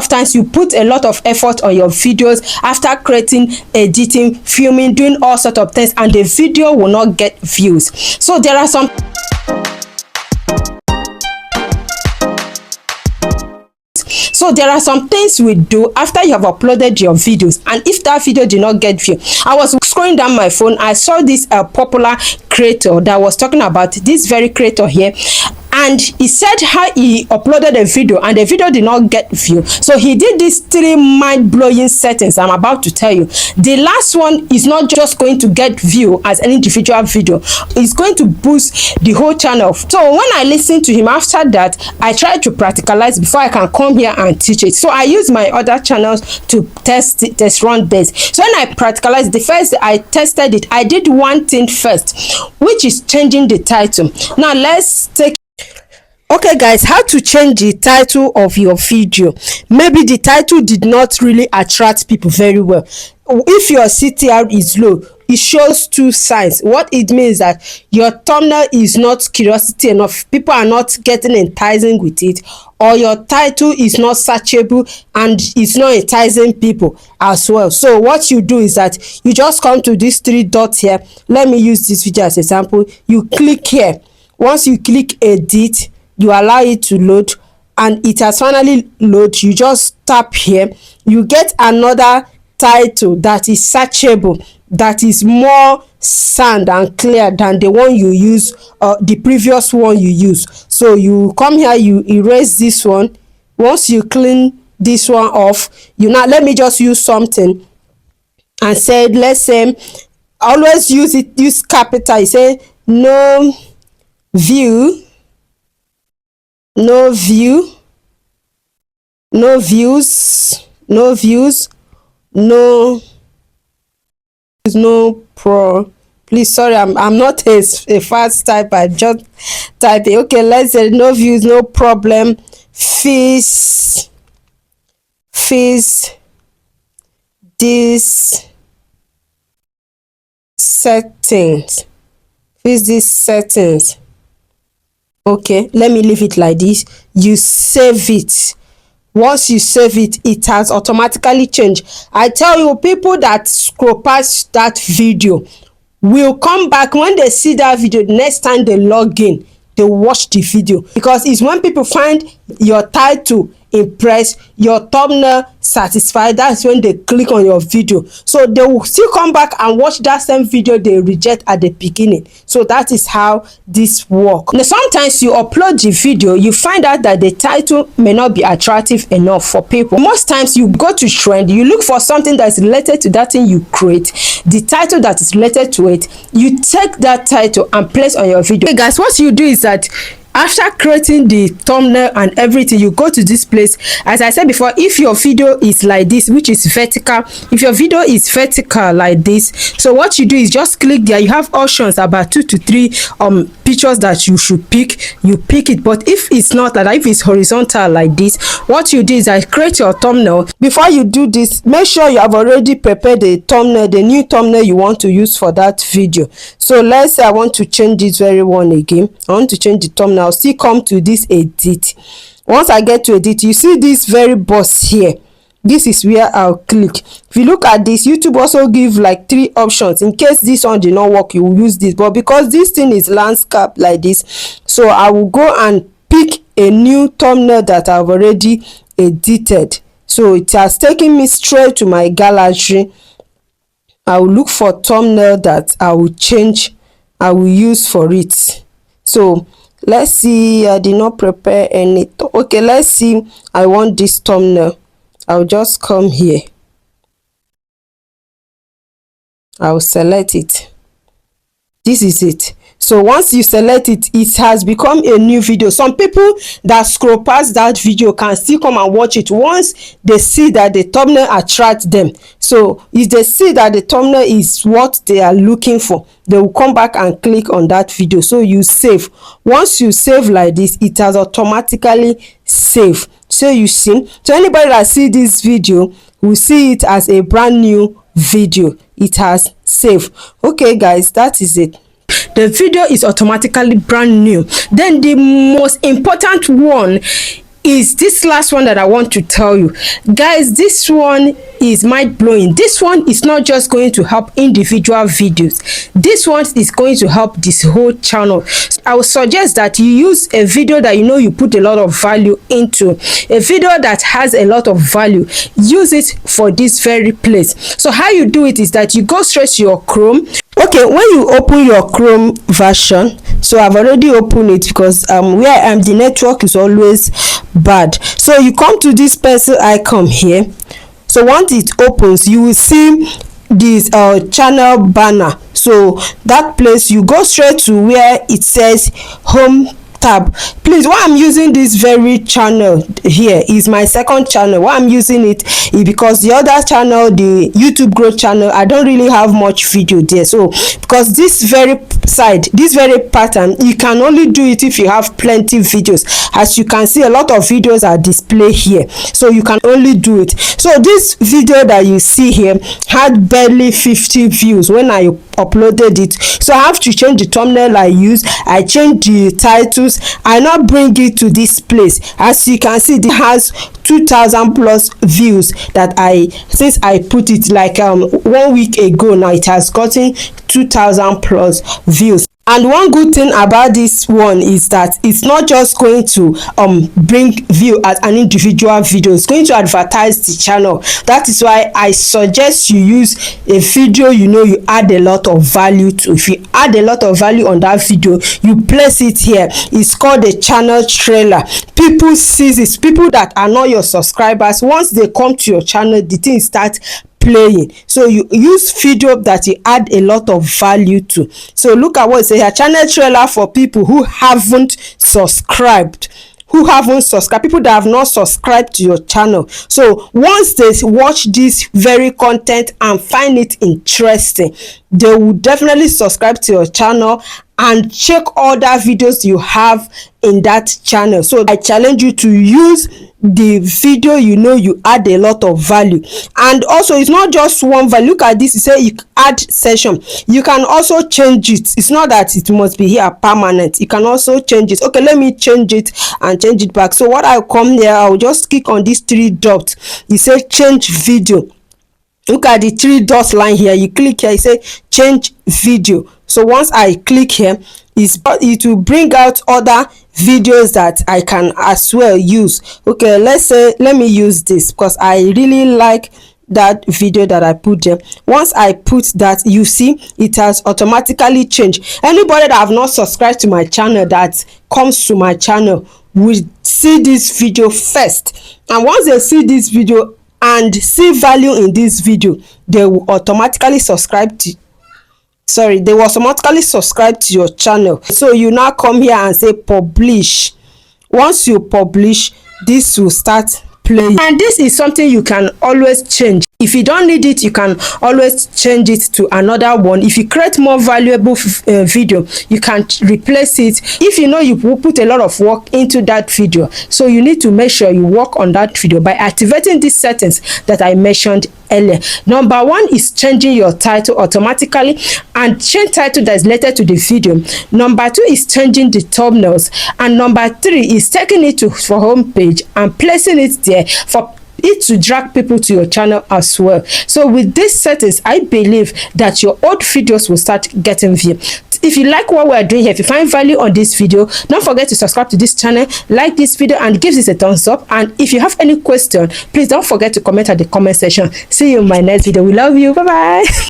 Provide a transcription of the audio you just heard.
Sometimes you put a lot of effort on your videos after creating, editing, filming, doing all sorts of things, and the video will not get views. So there are some things we do after you have uploaded your videos, and if that video did not get view. I was scrolling down my phone, I saw this popular creator that was talking about this very creator here, and he said how he uploaded a video and the video did not get view. So he did these 3 mind-blowing settings I'm about to tell you. The last one is not just going to get view as an individual video, it's going to boost the whole channel. So when I listened to him, after that I tried to practicalize before I can come here and teach it. So I use my other channels to test run this. So when I practicalized, the first I tested it, I did one thing first, which is changing the title. Now let's take. Okay guys, how to change the title of your video. Maybe the title did not really attract people very well. If your CTR is low, it shows 2 signs. What it means that your thumbnail is not curiosity enough, people are not getting enticing with it, or your title is not searchable and it's not enticing people as well. So what you do is that you just come to these 3 dots here. Let me use this video as example. You click here. Once you click edit, you allow it to load, and it has finally loaded. You just tap here, you get another title that is searchable, that is more sound and clear than the one you use, the previous one you use. So you come here, you erase this one. Once you clean this one off, you now let me just use something and say, let's say, always use capital. You say no view, no view, no views, no views, no pro. Please, sorry, I'm not a fast typer, just typing. Okay, let's say no views, no problem. Fees this settings. Fix these settings. Okay, let me leave it like this. You save it. Once you save it, it has automatically changed. I tell you, people that scroll past that video will come back when they see that video. Next time they log in, they watch the video, because it's when people find your title impress, your thumbnail satisfied, that's when they click on your video. So they will still come back and watch that same video they reject at the beginning. So that is how this works. Now sometimes you upload the video, you find out that the title may not be attractive enough for people. Most times you go to trend, you look for something that's related to that thing you create, the title that is related to it, you take that title and place on your video. Okay guys, what you do is that after creating the thumbnail and everything, you go to this place. As I said before, if your video is like this, which is vertical, if your video is vertical like this, so what you do is just click there. You have options about 2 to 3 pictures that you should pick. You pick it. But if it's not like that, if it's horizontal like this, what you do is I create your thumbnail. Before you do this, make sure you have already prepared the thumbnail, the new thumbnail you want to use for that video. So let's say I want to change this very one again. I want to change the thumbnail. I'll still come to this edit. Once I get to edit, you see this very box here. This is where I'll click. If you look at this, YouTube also give like 3 options. In case this one did not work, you will use this. But because this thing is landscape like this, so I will go and pick a new thumbnail that I've already edited. So it has taken me straight to my gallery. I will look for thumbnail that I will change, I will use for it. So let's see, I did not prepare any. Okay, let's see, I want this thumbnail. I'll just come here, I'll select it. This is it. So once you select it, it has become a new video. Some people that scroll past that video can still come and watch it once they see that the thumbnail attracts them. So if they see that the thumbnail is what they are looking for, they will come back and click on that video. So you save. Once you save like this, it has automatically saved. So you see, so anybody that see this video will see it as a brand new video. It has saved. Okay guys, that is it. The video is automatically brand new. Then the most important one is this last one that I want to tell you. Guys, this one is mind-blowing. This one is not just going to help individual videos. This one is going to help this whole channel. I would suggest that you use a video that you know you put a lot of value into, a video that has a lot of value. Use it for this very place. So how you do it is that you go straight to your Chrome. Okay, when you open your Chrome version, so I've already opened it because where I am, the network is always bad. So you come to this pencil icon here. So once it opens, you will see this channel banner. So that place, you go straight to where it says home tab. Please, why I'm using this very channel here is my second channel. Why I'm using it is because the other channel, the YouTube growth channel, I don't really have much video there. So because this very side, this very pattern, you can only do it if you have plenty videos. As you can see, a lot of videos are displayed here, so you can only do it. So this video that you see here had barely 50 views when I uploaded it. So I have to change the thumbnail I use. I change the titles. I now bring it to this place. As you can see, it has 2,000 plus views that since I put it like 1 week ago. Now it has gotten 2,000 plus views. And one good thing about this one is that it's not just going to bring view as an individual video. It's going to advertise the channel. That is why I suggest you use a video you know you add a lot of value to. If you add a lot of value on that video, you place it here. It's called a channel trailer. People see this. People that are not your subscribers, once they come to your channel, the thing starts playing. So you use video that you add a lot of value to. So look at what it says here, channel trailer for people who haven't subscribed. People that have not subscribed to your channel. So once they watch this very content and find it interesting, they will definitely subscribe to your channel and check other videos you have in that channel. So I challenge you to use the video you know you add a lot of value. And also, it's not just one value. Look at this, you say you add session, you can also change it. It's not that it must be here permanent. You can also change it. Okay, let me change it and change it back. So what I'll come here, I'll just click on these 3 dots. You say change video. Look at the 3 dots line here. You click here, you say change video. So once I click here, it will bring out other videos that I can as well use. Okay, let me use this because I really like that video that I put there. Once I put that, you see it has automatically changed. Anybody that have not subscribed to my channel that comes to my channel will see this video first, and once they see this video and see value in this video, they will automatically subscribe to your channel. So you now come here and say publish. Once you publish, this will start playing, and this is something you can always change. If you don't need it, you can always change it to another one. If you create more valuable video, you can replace it. If you know you will put a lot of work into that video, so you need to make sure you work on that video by activating these settings that I mentioned earlier. Number 1 is changing your title automatically and change title that is related to the video. Number 2 is changing the thumbnails, and number 3 is taking it to for home page and placing it there for it to drag people to your channel as well. So with these settings, I believe that your old videos will start getting view. If you like what we're doing here, if you find value on this video, don't forget to subscribe to this channel, like this video and give this a thumbs up. And if you have any question, please don't forget to comment at the comment section. See you in my next video. We love you. Bye bye.